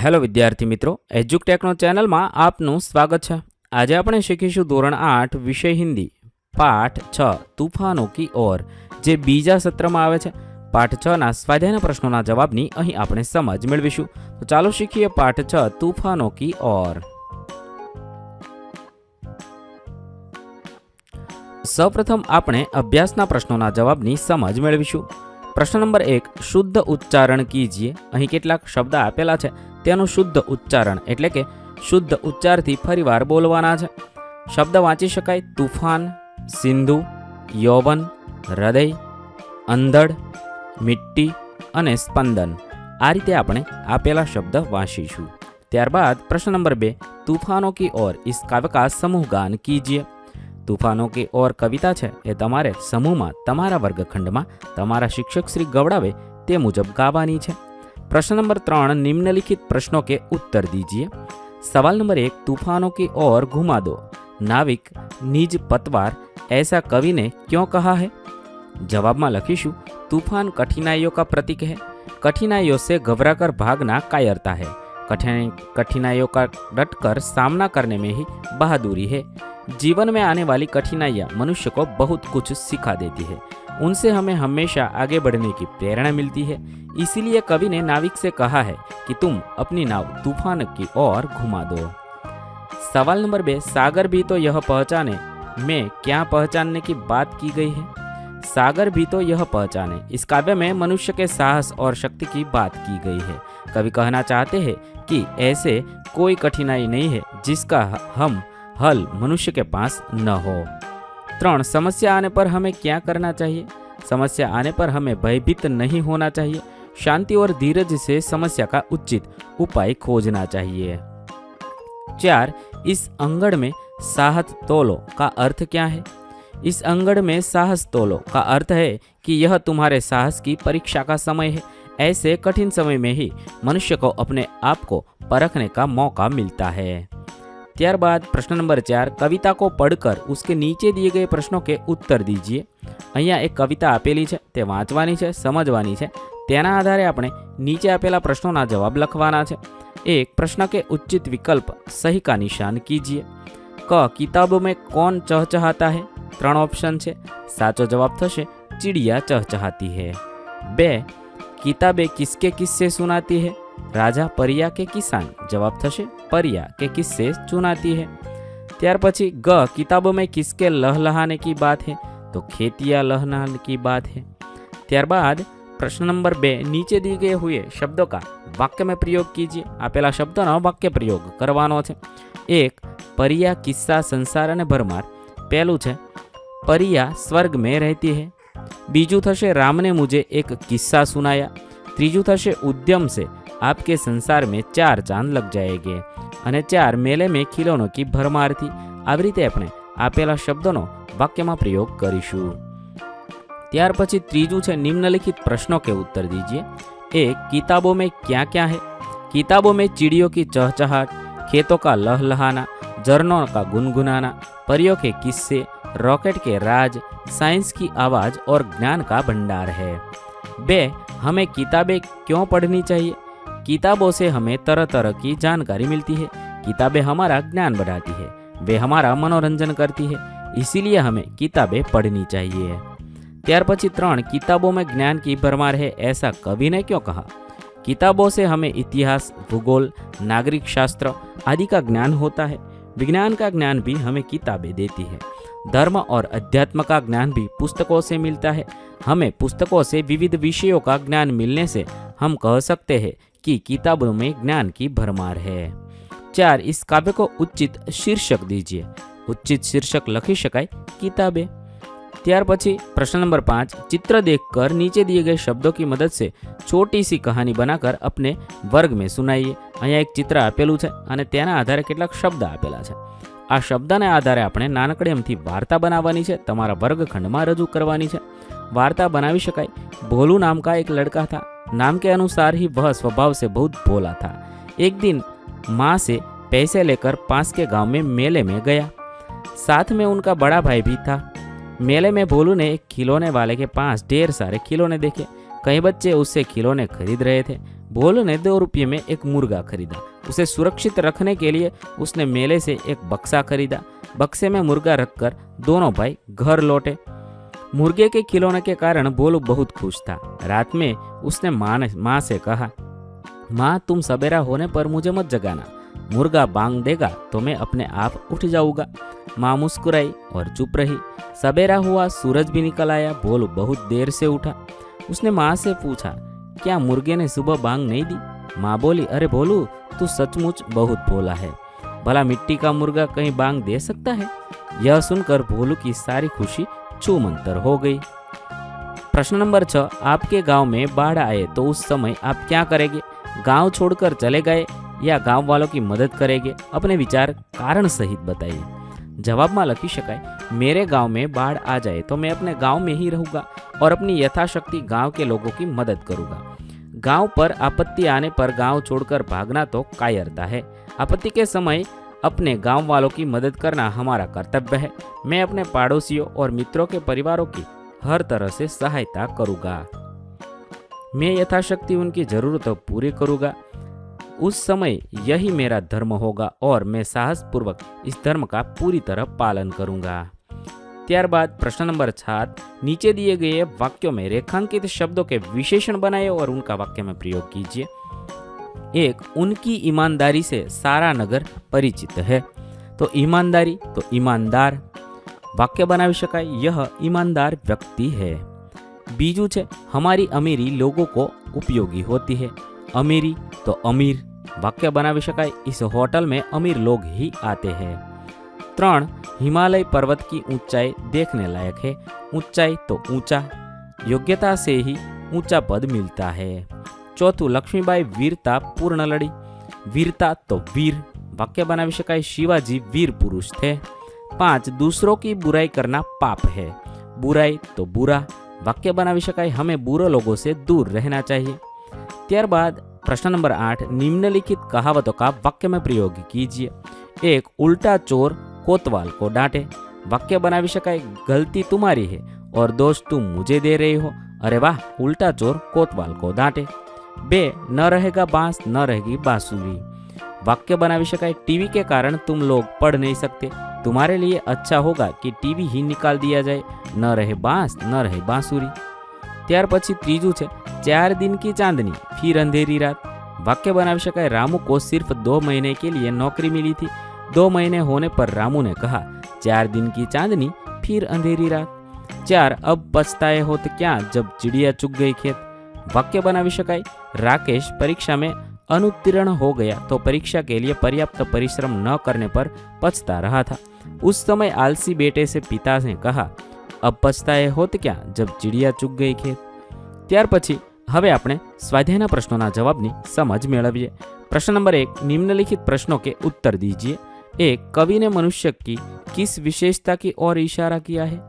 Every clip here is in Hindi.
હેલો વિદ્યાર્થી મિત્રો, એજ્યુકટેકનો ચેનલમાં આપનું સ્વાગત છે। આજે આપણે શીખીશું ધોરણ 8 વિષય હિન્દી પાઠ 6 તૂફાનો કી ઓર, જે બીજા સત્રમાં આવે છે। પાઠ 6 ના સ્વાધ્યાયના પ્રશ્નોના જવાબની અહીં આપણે સમજ મેળવીશું। તો ચાલો શીખીએ પાઠ 6 તૂફાનો કી ઓર। સૌપ્રથમ આપણે અભ્યાસના પ્રશ્નોના જવાબની સમજ મેળવીશું। પ્રશ્ન નંબર 1, શુદ્ધ ઉચ્ચારણ કીજીએ। અહીં કેટલાક શબ્દ આપેલા છે, તેનું શુદ્ધ ઉચ્ચારણ એટલે કે શુદ્ધ ઉચ્ચારથી ફરીવાર બોલવાના છે। શબ્દ વાંચી શકાય: તૂફાન, સિંધુ, યૌવન, હૃદય, અંધડ, મિટ્ટી અને સ્પંદન। આ રીતે આપણે આપેલા શબ્દ વાંચીશું। ત્યારબાદ પ્રશ્ન નંબર 2, તૂફાનો કી ઓર ઇસ કાવ્ય કા સમૂહ ગાન કીજીએ। તૂફાનો કી ઓર કવિતા છે એ તમારે સમૂહમાં તમારા વર્ગખંડમાં તમારા શિક્ષક શ્રી ગવડાવે તે મુજબ ગાવાની છે। प्रश्न नंबर 3, निम्नलिखित प्रश्नों के उत्तर दीजिए। सवाल नंबर 1, तूफानों की ओर घुमा दो, नाविक निज पतवार ऐसा कवि ने क्यों कहा है। जवाब में लखीशु, तूफान कठिनाइयों का प्रतीक है। कठिनाइयों से घबराकर भागना कायरता है। कठिनाइयों का डटकर सामना करने में ही बहादुरी है। जीवन में आने वाली कठिनाइयाँ मनुष्य को बहुत कुछ सिखा देती है। उनसे हमें हमेशा आगे बढ़ने की प्रेरणा मिलती है। इसीलिए कवि ने नाविक से कहा है कि तुम अपनी नाव तूफान की ओर घुमा दो। सवाल नंबर 2, सागर भी तो यह पहचाने में क्या पहचानने की बात की गई है। सागर भी तो यह पहचाने, इस काव्य में मनुष्य के साहस और शक्ति की बात की गई है। कवि कहना चाहते हैं कि ऐसे कोई कठिनाई नहीं है जिसका हम हल मनुष्य के पास न हो। 3, समस्या आने पर हमें क्या करना चाहिए। समस्या आने पर हमें भयभीत नहीं होना चाहिए। शांति और धीरज से समस्या का उचित उपाय खोजना चाहिए। 4, इस अंगड़ में साहस तोलो का अर्थ क्या है। इस अंगड़ में साहस तोलो का अर्थ है कि यह तुम्हारे साहस की परीक्षा का समय है। ऐसे कठिन समय में ही मनुष्य को अपने आप को परखने का मौका मिलता है। ત્યારબાદ પ્રશ્ન નંબર 4, કવિતા કો પઢકર उसके नीचे दिए गए प्रश्नों के उत्तर दीजिए। અહીંયા એક કવિતા આપેલી છે, તે વાંચવાની છે, સમજવાની છે। તેના આધારે આપણે નીચે આપેલા પ્રશ્નોના જવાબ લખવાના છે। 1, प्रश्न के उचित विकल्प सही का निशान कीजिए। क, किताबों में कौन चहचहाता है। 3 ऑप्शन છે। સાચો જવાબ થશે चिड़िया चहचहाती है। 2, किताबें किसके किस्से सुनाती है। राजा परिया के किसान। जवाब थशे परिया के किस्से सुनाती है। त्यार पछी ग, किताबों में किसके लहलहाने की बात है। तो खेतिया लहलहाने की बात है। त्यारबाद प्रश्न नंबर 2, नीचे दिए गए हुए शब्दों का वाक्य में प्रयोग कीजिए। आपेला शब्दों वाक्य प्रयोग करवानो छे। 1, परिया किस्सा संसार अने भरमार। पहलू छे परिया स्वर्ग में रहती है। बीजू थशे राम ने मुझे एक किस्सा सुनाया। त्रीजू थशे उद्यम से आपके संसार में 4 चांद लग जाएंगे। અને 4, मेले में खिलौनों की भरमार थी। આવી રીતે આપણે આપેલા શબ્દોનો વાક્યમાં પ્રયોગ કરીશું। ત્યાર પછી ત્રીજું છે निम्नलिखित प्रश्नों के उत्तर दीजिए। 1, किताबों में क्या क्या है। किताबों में चिड़ियों की चहचहाट, खेतों का लहलहाना, झरनों का गुनगुनाना, परियों के किस्से, रॉकेट के राज, साइंस की आवाज़ और ज्ञान का भंडार है। 2, हमें किताबें क्यों पढ़नी चाहिए। किताबों से हमें तरह तरह की जानकारी मिलती है। किताबें हमारा ज्ञान बढ़ाती है, वे हमारा मनोरंजन करती है, इसीलिए हमें किताबें पढ़नी चाहिए। त्यार पछी 3, किताबों में ज्ञान की भरमार है, ऐसा कवि ने क्यों कहा। किताबों से हमें इतिहास, भूगोल, नागरिक शास्त्र आदि का ज्ञान होता है। विज्ञान का ज्ञान भी हमें किताबें देती है। धर्म और अध्यात्म का ज्ञान भी पुस्तकों से मिलता है। हमें पुस्तकों से विविध विषयों का ज्ञान मिलने से हम कह सकते हैं कि किताबों में ज्ञान की भरमार है। 4, इस काव्य को उचित शीर्षक दीजिए। उचित शीर्षक लखी शकाय किताबें। त्यार पछी प्रश्न नंबर 5, चित्र देखकर नीचे दिए गए शब्दों की मदद से छोटी सी कहानी बनाकर अपने वर्ग में सुनाइए। અહીંયા એક ચિત્ર આપેલું છે અને તેના આધારે કેટલાક શબ્દ આપેલા છે। આ શબ્દને આધારે આપણે નાનકડી અમથી વાર્તા બનાવવાની છે, તમારા વર્ગખંડમાં રજૂ કરવાની છે। वार्ता बनावी शकाय। भोलू नाम का एक लड़का था। नाम के अनुसार ही वह स्वभाव से बहुत भोला था। एक दिन माँ से पैसे लेकर पास के गांव में मेले में गया। साथ में उनका बड़ा भाई भी था। मेले में भोलू ने एक खिलौने वाले के पास ढेर सारे खिलौने देखे। कई बच्चे उससे खिलौने खरीद रहे थे। भोलू ने 2 रुपये में एक मुर्गा खरीदा। उसे सुरक्षित रखने के लिए उसने मेले से एक बक्सा खरीदा। बक्से में मुर्गा रखकर दोनों भाई घर लौटे। मुर्गे के खिलौने के कारण भोलू बहुत खुश था। रात में उसने माँ से कहा, माँ तुम सवेरा होने पर मुझे मत जगाना, मुर्गा बांग देगा तो मैं अपने आप उठ जाऊंगा। माँ मुस्कुराई और चुप रही। सवेरा हुआ, सूरज भी निकल आया। भोलू बहुत देर से उठा। उसने माँ से पूछा, क्या मुर्गे ने सुबह बांग नहीं दी? माँ बोली, अरे भोलू तू सचमुच बहुत भोला है, भला मिट्टी का मुर्गा कहीं बांग दे सकता है? यह सुनकर भोलू की सारी खुशी छूमंतर हो गई। प्रश्न नंबर 6, आपके गांव में बाढ़ आए तो उस समय आप क्या करेंगे? गांव छोड़कर चले गए या गांव वालों की मदद करेंगे? अपने विचार कारण सहित बताइए। जवाबમાં લખી શકાય, मेरे गांव में बाढ़ आ जाए तो मैं अपने गांव में ही रहूंगा और अपनी यथाशक्ति गांव के लोगों की मदद करूंगा। गांव पर आपत्ति आने पर गांव छोड़कर भागना तो कायरता है। आपत्ति के समय अपने गांव वालों की मदद करना हमारा कर्तव्य है। मैं अपने पड़ोसियों और मित्रों के परिवारों की हर तरह से सहायता करूंगा। मैं यथाशक्ति उनकी जरूरतों पूरी करूंगा। उस समय यही मेरा धर्म होगा और मैं साहस पूर्वक इस धर्म का पूरी तरह पालन करूंगा। त्यारबाद प्रश्न नंबर 7, नीचे दिए गए वाक्यों में रेखांकित शब्दों के विशेषण बनाए और उनका वाक्य में प्रयोग कीजिए। 1, उनकी ईमानदारी से सारा नगर परिचित है। तो ईमानदारी तो ईमानदार। वाक्य बनावी शकाय, यह ईमानदार व्यक्ति है। बीजू छे, हमारी अमीरी लोगों को उपयोगी होती है। अमीरी तो अमीर। वाक्य बनावी शकाय, इस होटल में अमीर लोग ही आते हैं। 3, हिमालय पर्वत की ऊंचाई देखने लायक है। ऊंचाई तो ऊंचा, योग्यता से ही ऊंचा पद मिलता है। 4, लक्ष्मीबाई वीरता पूर्ण लड़ी। वीरता तो वीर। वाक्य बनावी शकाय, शिवाजी वीर पुरुष थे। 5, दूसरों की बुराई करना पाप है। बुराई तो बुरा। वाक्य बनावी शकाय, हमें बुरे लोगों से दूर रहना चाहिए। त्यारबाद प्रश्न नंबर 8, निम्नलिखित कहावतों का वाक्य में प्रयोग कीजिए। 1, उल्टा चोर कोतवाल को डांटे। वाक्य बनावी शकाय, गलती तुम्हारी है और दोष तुम मुझे दे रहे हो। अरे वाह, उल्टा चोर कोतवाल को डांटे। 2, न रहेगा बांस न रहेगी बांसुरी। वाक्य बनावी शकाय, टीवी के कारण तुम लोग पढ़ नहीं सकते, तुम्हारे लिए अच्छा होगा कि टीवी ही निकाल दिया जाए। न रहे बांस न रहे बांसुरी। त्यार पछी त्रीजू छे, 4 दिन की चांदनी फिर अंधेरी रात। वाक्य बनावी शकाय, रामू को सिर्फ 2 महीने के लिए नौकरी मिली थी। 2 महीने होने पर रामू ने कहा, 4 दिन की चांदनी फिर अंधेरी रात। 4, अब पछताए हो तो क्या जब चिड़िया चुग गई खेत। वाक्य बनावी शकाय, राकेश परीक्षा में अनुत्तीर्ण हो गया तो परीक्षा के लिए पर्याप्त परिश्रम न करने पर पछता रहा था। उस समय आलसी बेटे से पिता ने कहा, अब पछताए होत क्या जब चिड़िया चुग गई खेत। ત્યાર પછી હવે આપણે સ્વાધ્યાયના પ્રશ્નોના જવાબની સમજ મેળવીએ। પ્રશ્ન નંબર 1, निम्नलिखित प्रश्नों के उत्तर दीजिए। 1, कवि ने मनुष्य की किस विशेषता की ओर इशारा किया है?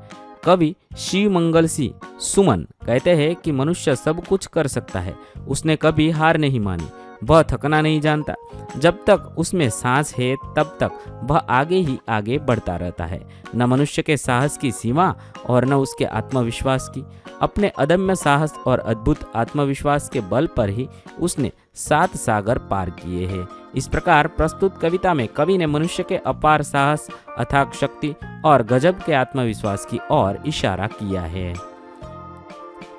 कवि शिव मंगल सिंह सुमन कहते हैं कि मनुष्य सब कुछ कर सकता है, उसने कभी हार नहीं मानी, वह थकना नहीं जानता, जब तक उसमें सांस है तब तक वह आगे ही आगे बढ़ता रहता है। न मनुष्य के साहस की सीमा और न उसके आत्मविश्वास की। अपने अदम्य साहस और अद्भुत आत्मविश्वास के बल पर ही उसने 7 सागर पार किए हैं। इस प्रकार प्रस्तुत कविता में कवि ने मनुष्य के अपार साहस, अथाक शक्ति और गजब के आत्मविश्वास की ओर इशारा किया है।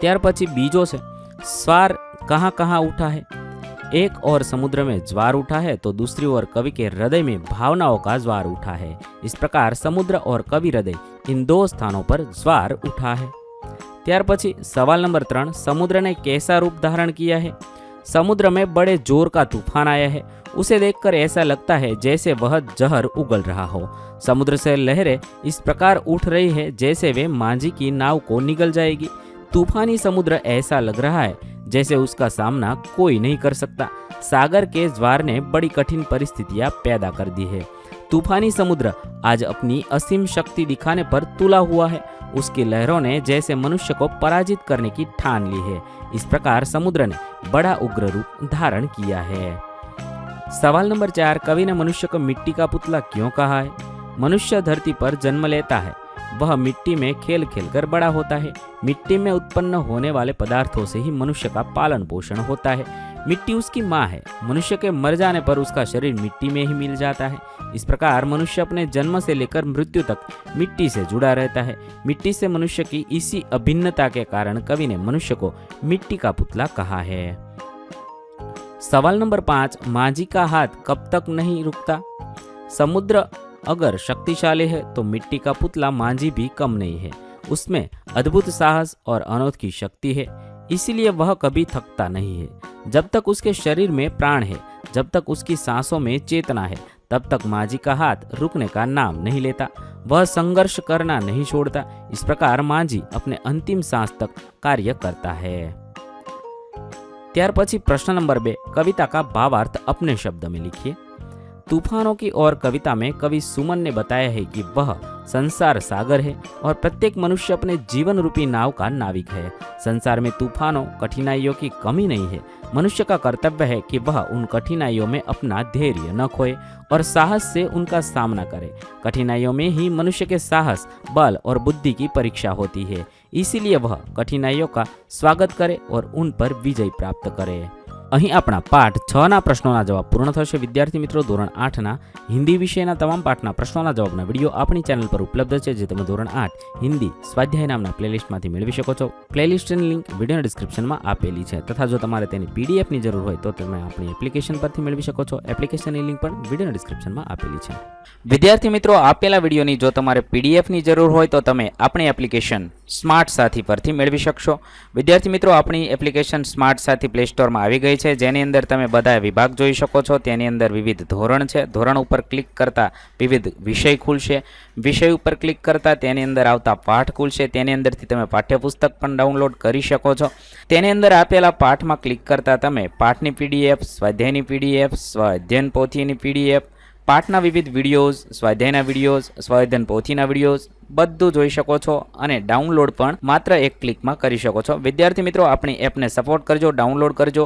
त्यार पछी बीजो से स्वार कहाँ कहाँ उठा है? एक और समुद्र में ज्वार उठा है तो दूसरी ओर कवि के हृदय में भावनाओं का ज्वार उठा है। इस प्रकार समुद्र और कवि हृदय इन 2 स्थानों पर ज्वार उठा है। त्यार पछी सवाल नंबर 3, समुद्र ने कैसा रूप धारण किया है? समुद्र में बड़े जोर का तूफान आया है, उसे देखकर ऐसा लगता है जैसे वह जहर उगल रहा हो। समुद्र से लहरें इस प्रकार उठ रही है जैसे वे मांझी की नाव को निगल जाएगी। तूफानी समुद्र ऐसा लग रहा है जैसे उसका सामना कोई नहीं कर सकता। सागर के ज्वार ने बड़ी कठिन परिस्थितियां पैदा कर दी है। तूफानी समुद्र आज अपनी असीम शक्ति दिखाने पर तुला हुआ है। उसकी लहरों ने जैसे मनुष्य को पराजित करने की ठान ली है। इस प्रकार समुद्र ने बड़ा उग्र रूप धारण किया है। सवाल नंबर 4, कवि ने मनुष्य को मिट्टी का पुतला क्यों कहा है? मनुष्य धरती पर जन्म लेता है, वह मिट्टी में खेल खेल कर बड़ा होता है। मिट्टी में उत्पन्न होने वाले पदार्थों से ही मनुष्य का पालन पोषण होता है। मिट्टी उसकी माँ है। मनुष्य के मर जाने पर उसका शरीर मिट्टी में ही मिल जाता है। इस प्रकार मनुष्य अपने जन्म से लेकर मृत्यु तक मिट्टी से जुड़ा रहता है। मिट्टी से मनुष्य की इसी अभिन्नता के कारण कवि ने मनुष्य को मिट्टी का पुतला कहा है। सवाल नंबर 5, माझी का हाथ कब तक नहीं रुकता? समुद्र अगर शक्तिशाली है तो मिट्टी का पुतला माझी भी कम नहीं है। उसमें अद्भुत साहस और अनोखी शक्ति है, इसीलिए वह कभी थकता नहीं है। जब तक उसके शरीर में प्राण है, जब तक उसकी सांसों में चेतना है, तब तक माझी का हाथ रुकने का नाम नहीं लेता। वह संघर्ष करना नहीं छोड़ता। इस प्रकार माझी अपने अंतिम सांस तक कार्य करता है। ત્યાર પછી प्रश्न नंबर 2, कविता का भावार्थ अपने शब्द में लिखिए। तूफानों की ओर कविता में कवि सुमन ने बताया है कि वह संसार सागर है और प्रत्येक मनुष्य अपने जीवन रूपी नाव का नाविक है। संसार में तूफानों, कठिनाइयों की कमी नहीं है। मनुष्य का कर्तव्य है कि वह उन कठिनाइयों में अपना धैर्य न खोए और साहस से उनका सामना करे। कठिनाइयों में ही मनुष्य के साहस, बल और बुद्धि की परीक्षा होती है। इसीलिए वह कठिनाइयों का स्वागत करे और उन पर विजय प्राप्त करे। અહીં આપણા પાઠ 6ના પ્રશ્નોના જવાબ પૂર્ણ થશે। વિદ્યાર્થી મિત્રો, ધોરણ 8ના હિન્દી વિષયના તમામ પાઠના પ્રશ્નોના જવાબના વિડીયો આપણી ચેનલ પર ઉપલબ્ધ છે, જે તમે ધોરણ 8 હિન્દી સ્વાધ્યાય નામના પ્લેલિસ્ટમાંથી મેળવી શકો છો। પ્લેલિસ્ટની લિંક વિડીયોના ડિસ્ક્રિપ્શનમાં આપેલી છે, તથા જો તમારે તેની પીડીએફની જરૂર હોય તો તમે આપણી એપ્લિકેશન પરથી મેળવી શકો છો। એપ્લિકેશનની લિંક પણ વિડીયોના ડિસ્ક્રિપ્શનમાં આપેલી છે। વિદ્યાર્થી મિત્રો, આપેલા વિડીયોની જો તમારે પીડીએફની જરૂર હોય તો તમે આપણી એપ્લિકેશન સ્માર્ટ સાથી પરથી મેળવી શકશો। વિદ્યાર્થી મિત્રો, આપણી એપ્લિકેશન સ્માર્ટ સાથી પ્લે સ્ટોરમાં આવી ગઈ છે, જેની અંદર તમે બધા વિભાગ જોઈ શકો છો। તેની અંદર વિવિધ ધોરણ છે। ધોરણ ઉપર ક્લિક કરતા વિવિધ વિષય ખુલશે। વિષય ઉપર ક્લિક કરતા તેની અંદર આવતા પાઠ ખુલશે। તેની અંદરથી તમે પાઠ્યપુસ્તક પણ ડાઉનલોડ કરી શકો છો। તેની અંદર આપેલા પાઠમાં ક્લિક કરતા તમે પાઠની પીડીએફ, સ્વાધ્યાયની પીડીએફ, સ્વાધ્યાયન પોથીની પીડીએફ, પાઠના વિવિધ વિડીયોઝ, સ્વાધ્યાયના વિડીયોઝ, સ્વાધ્યાયન પોથીના વિડીયોઝ બધું જોઈ શકો છો અને ડાઉનલોડ પણ માત્ર એક ક્લિકમાં કરી શકો છો। વિદ્યાર્થી મિત્રો, આપણી એપને સપોર્ટ કરજો, ડાઉનલોડ કરજો